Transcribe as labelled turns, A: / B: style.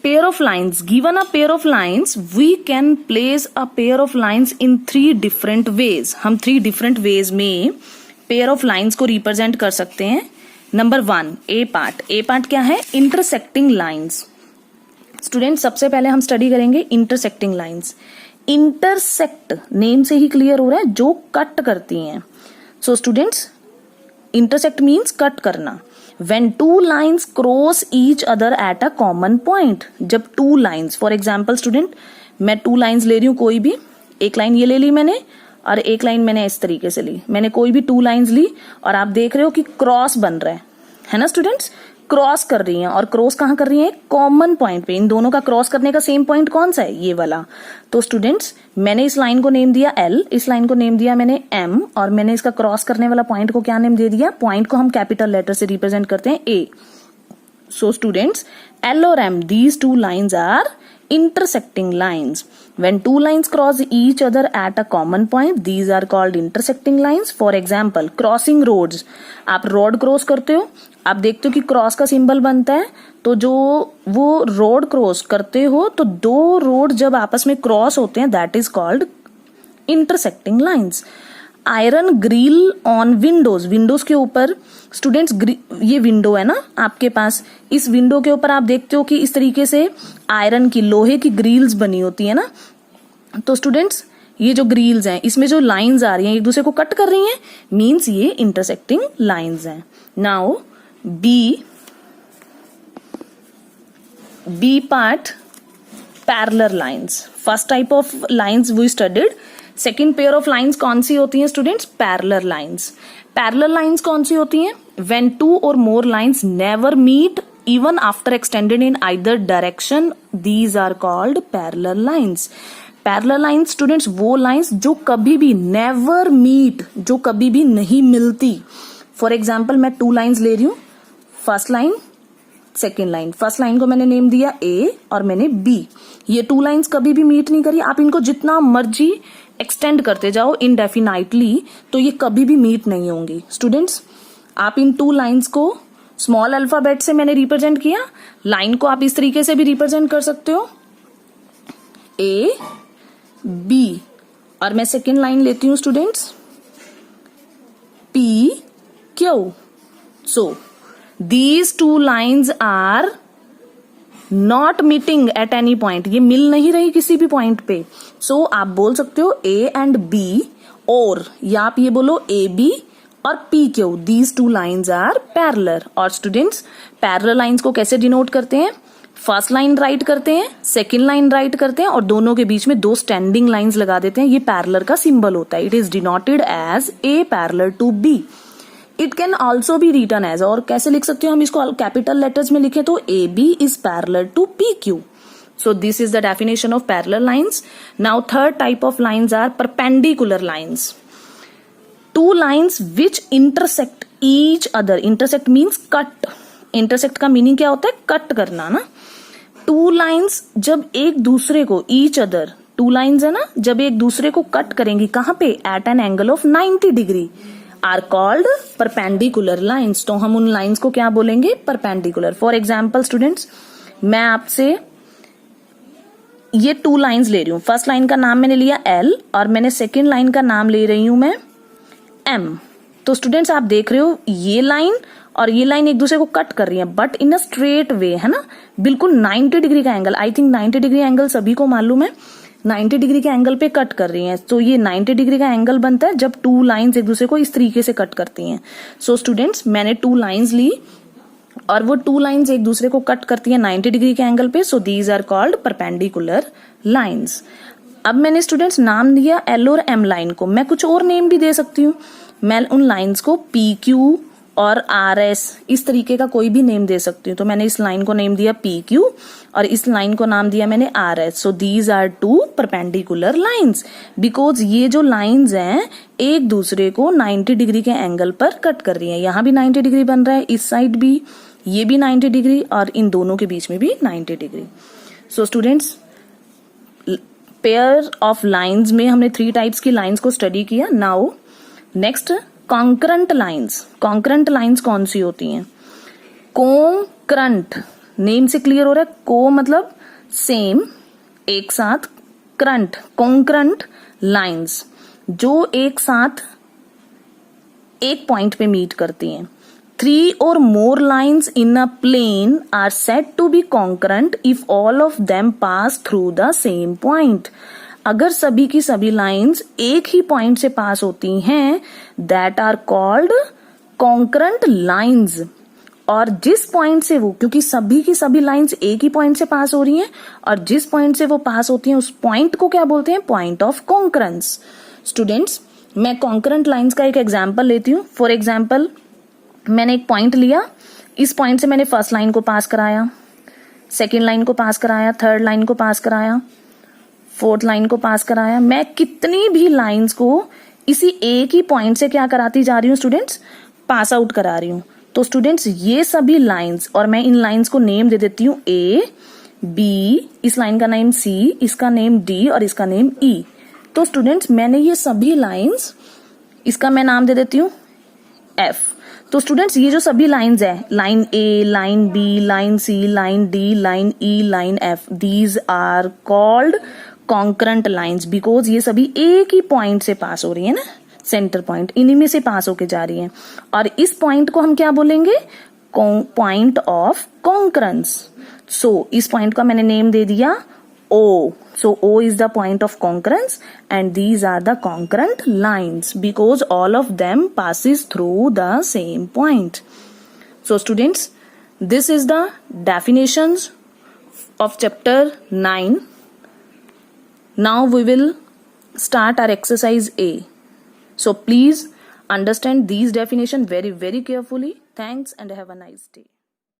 A: pair of lines, given a pair of lines, we can place a pair of lines in 3 different ways. हम 3 different ways में pair of lines को represent कर सकते हैं. Number 1, A part. A part क्या है? Intersecting lines. Student सबसे पहले हम स्टडी करेंगे इंटरसेक्टिंग लाइन्स. इंटरसेक्ट नेम से ही क्लियर हो रहा है, जो कट करती हैं. So students, intersect means cut करना. When 2 lines cross each other at a common point. जब 2 lines, फॉर एग्जाम्पल स्टूडेंट, मैं 2 lines ले रही हूं कोई भी. एक लाइन ये ले ली मैंने और एक लाइन मैंने इस तरीके से ली. मैंने कोई भी 2 lines ली और आप देख रहे हो कि क्रॉस बन रहा है ना स्टूडेंट्स? क्रॉस कर रही हैं. और क्रॉस कहाँ कर रही हैं? कॉमन पॉइंट पे. इन दोनों का क्रॉस करने का सेम पॉइंट कौन सा है? ये वाला. तो स्टूडेंट्स, मैंने इस लाइन को नेम दिया L, इस लाइन को नेम दिया मैंने M, और मैंने इसका क्रॉस करने वाला पॉइंट को क्या नेम दे दिया? पॉइंट को हम कैपिटल लेटर से रिप्रेजेंट करते हैं A. सो स्टूडेंट्स, L और M, these 2 lines are intersecting lines. When 2 lines cross each other at a common point, these are called intersecting lines. For example, crossing roads. आप road cross करते हो, आप देखते हो कि क्रॉस का symbol बनता है. तो जो वो रोड क्रॉस करते हो, तो 2 रोड जब आपस में क्रॉस होते हैं, that is called intersecting lines. Iron grill on Windows. Windows के ऊपर स्टूडेंट्स, ये विंडो है ना आपके पास, इस विंडो के ऊपर आप देखते हो कि इस तरीके से आयरन की, लोहे की ग्रिल्स बनी होती है ना. तो स्टूडेंट्स, ये जो ग्रिल्स हैं, इसमें जो लाइंस आ रही हैं, एक दूसरे को कट कर रही हैं, मीन्स ये इंटरसेक्टिंग लाइंस हैं. Now B part, parallel lines. First type of lines we studied. Second pair of lines कौन सी होती हैं students? Parallel lines. Parallel lines कौन सी होती हैं? When 2 or more lines never meet even after extended in either direction, these are called parallel lines. Parallel lines students वो lines जो कभी भी never meet, जो कभी भी नहीं मिलती. फॉर एग्जाम्पल, मैं 2 lines ले रही हूं, first line, second line. First line को मैंने नेम दिया A और मैंने B. ये 2 लाइन्स कभी भी मीट नहीं करी. आप इनको जितना मर्जी एक्सटेंड करते जाओ इनडेफिनाइटली, तो ये कभी भी मीट नहीं होंगी. स्टूडेंट्स, आप इन 2 लाइन्स को स्मॉल अल्फाबेट से मैंने रिप्रेजेंट किया. लाइन को आप इस तरीके से भी रिप्रेजेंट कर सकते हो, A B, और मैं सेकेंड लाइन लेती हूं students, P Q. So these 2 lines are not meeting at any point. ये मिल नहीं रही किसी भी पॉइंट पे. So आप बोल सकते हो A and B, और या आप ये बोलो AB और PQ. These 2 lines are parallel. और स्टूडेंट्स, पैरेलल लाइंस को कैसे डिनोट करते हैं? फर्स्ट लाइन राइट करते हैं, सेकेंड लाइन राइट करते हैं, और दोनों के बीच में 2 स्टैंडिंग लाइंस लगा देते हैं. ये पैरेलल का सिंबल होता है. It is denoted as A parallel to B. It can also be written as, और कैसे लिख सकते हो हम इसको? कैपिटल लेटर्स में लिखे तो AB is parallel to PQ. So this is the definition of parallel lines. Now third type of lines are perpendicular lines. 2 lines which intersect each other. Intersect means cut. Intersect का meaning क्या होता है? Cut करना ना. 2 lines जब एक दूसरे को, ईच अदर, 2 लाइन्स है ना, जब एक दूसरे को कट करेंगी, कहां पे? At an angle of 90 degree, are called perpendicular lines. तो हम उन लाइन्स को क्या बोलेंगे? परपेंडिकुलर. फॉर एग्जाम्पल स्टूडेंट्स, मैं आपसे ये 2 लाइन्स ले रही हूं. फर्स्ट लाइन का नाम मैंने लिया L और मैंने सेकेंड लाइन का नाम ले रही हूं मैं M. तो स्टूडेंट्स, आप देख रहे हो ये लाइन और ये लाइन एक दूसरे को कट कर रही है, but in a straight way, है ना, बिल्कुल 90 डिग्री का angle. I think 90 degree angle सभी को मालूम है. 90 डिग्री के एंगल पे कट कर रही हैं. तो ये 90 डिग्री का एंगल बनता है जब 2 लाइंस एक दूसरे को इस तरीके से कट करती हैं. सो स्टूडेंट्स, मैंने 2 लाइंस ली और वो 2 लाइंस एक दूसरे को कट करती हैं 90 डिग्री के एंगल पे. So these are called perpendicular lines. अब मैंने स्टूडेंट्स नाम दिया L और M लाइन को. मैं कुछ और नेम भी दे सकती हूँ. मैं उन लाइंस को PQ और RS इस तरीके का कोई भी नेम दे सकती हूँ. तो मैंने इस लाइन को नेम दिया PQ और इस लाइन को नाम दिया मैंने RS. So these are 2 perpendicular lines, because ये जो लाइंस हैं एक दूसरे को 90 डिग्री के एंगल पर कट कर रही हैं. यहाँ भी 90 डिग्री बन रहा है, इस साइड भी, ये भी 90 डिग्री, और इन दोनों के बीच में भी 90 degree. So students, pair of lines में हमने 3 टाइप्स की लाइंस को स्टडी किया. Now next, concurrent lines. Concurrent lines कौन सी होती हैं? कॉन्करेंट नेम से क्लियर हो रहा है, को मतलब सेम, एक साथ, करंट कॉन्करेंट लाइंस जो एक साथ एक पॉइंट पे मीट करती हैं. 3 or more lines in a plane are said to be concurrent if all of them pass through the same point. अगर सभी की सभी लाइंस एक ही पॉइंट से पास होती हैं, that are called concurrent lines. और जिस पॉइंट से वो, क्योंकि सभी की सभी लाइंस एक ही पॉइंट से पास हो रही हैं, और जिस पॉइंट से वो पास होती हैं उस पॉइंट को क्या बोलते हैं, पॉइंट ऑफ कॉन्करेंस. स्टूडेंट्स, मैं कॉन्करेंट लाइंस का एक एग्जाम्पल लेती हूँ. फॉर एग्जाम्पल, मैंने एक पॉइंट लिया, इस पॉइंट से मैंने फर्स्ट लाइन को पास कराया, सेकेंड लाइन को पास कराया, थर्ड लाइन को पास कराया, फोर्थ लाइन को पास कराया. मैं कितनी भी लाइंस को इसी एक ही पॉइंट से क्या कराती जा रही हूँ स्टूडेंट्स, पास आउट करा रही हूँ. तो स्टूडेंट्स ये सभी लाइंस, और मैं इन लाइंस को नेम दे देती हूँ ए, बी, इस लाइन का नेम सी, इसका नेम डी और इसका नेम ई. तो स्टूडेंट्स मैंने ये सभी लाइंस, इसका मैं नाम दे देती हूँ एफ. तो स्टूडेंट्स ये जो सभी लाइंस है, line A, line B, line C, line D, line E, line F, these are called concurrent lines because ये सभी एक ही पॉइंट से पास हो रही है ना, सेंटर पॉइंट, इन्हीं में से पास होके जा रही है. और इस पॉइंट को हम क्या बोलेंगे, पॉइंट ऑफ कॉन्करेंस. सो इस पॉइंट का मैंने नेम दे दिया O. So O is the point of concurrence and these are the concurrent lines because all of them passes through the same point. So students, this is the definitions of chapter 9. Now we will start our exercise A. So please understand these definitions very carefully. Thanks and have a nice day.